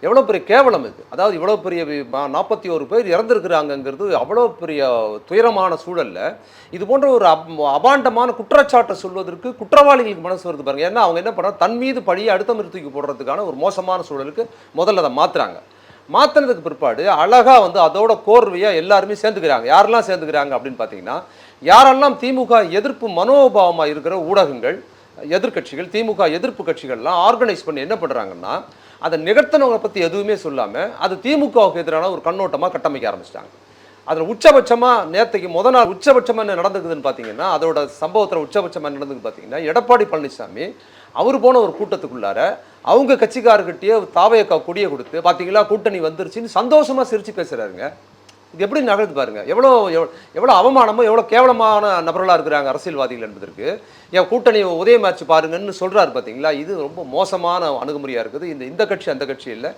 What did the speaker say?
எவ்வளோ பெரிய கேவலம் இது. அதாவது இவ்வளோ பெரிய 41 பேர் இறந்திருக்கிறாங்கங்கிறது அவ்வளோ பெரிய துயரமான சூழல்ல, இது போன்ற ஒரு அபாண்டமான குற்றச்சாட்டை சொல்வதற்கு குற்றவாளிகளுக்கு மனசு வருது பாருங்க. ஏன்னா அவங்க என்ன பண்றாங்க, தன் மீது பழிய அடுத்தவங்க தூக்கி போடுறதுக்கான ஒரு மோசமான சூழலுக்கு முதல்ல அத மாத்துறாங்க. மாத்துனதுக்கு பிற்பாடு அழகா வந்து அதோட கோர்வையா எல்லாருமே சேர்ந்துக்கிறாங்க. யாரெல்லாம் சேர்ந்துக்கிறாங்க அப்படின்னு பார்த்தீங்கன்னா, யாரெல்லாம் திமுக எதிர்ப்பு மனோபாவமா இருக்கிற ஊடகங்கள், எதிர்க்கட்சிகள், திமுக எதிர்ப்பு கட்சிகள்லாம் ஆர்கனைஸ் பண்ணி என்ன பண்றாங்கன்னா, அதை நிகழ்த்தினவங்களை பத்தி எதுவுமே சொல்லாம, அது திமுகவுக்கு எதிரான ஒரு கண்ணோட்டமா கட்டமைக்க ஆரம்பிச்சிட்டாங்க. அதுல உச்சபட்சமா நேத்தைக்கு முத நாள் உச்சபட்சமா என்ன நடந்துக்குதுன்னு பார்த்தீங்கன்னா, அதோட சம்பவத்துல உச்சபட்சமா என்ன நடந்ததுன்னு பார்த்தீங்கன்னா, எடப்பாடி பழனிசாமி அவர் போன ஒரு கூட்டத்துக்குள்ளார அவங்க கட்சிக்காரர்கிட்டயே தாவேக்கா கொடிய கொடுத்து, பார்த்தீங்களா கூட்டணி வந்துருச்சுன்னு சந்தோஷமா சிரிச்சு பேசுறாருங்க. இது எப்படி நகருது பாருங்க. எவ்வளோ எவ்வளோ அவமானமோ, எவ்வளோ கேவலமான நபர்களா இருக்கிறாங்க அரசியல்வாதிகள் என்பதற்கு. என் கூட்டணி உதயமாச்சு பாருங்கன்னு சொல்றாரு பார்த்தீங்களா? இது ரொம்ப மோசமான அணுகுமுறையா இருக்குது. இந்த இந்த கட்சி அந்த கட்சி இல்ல.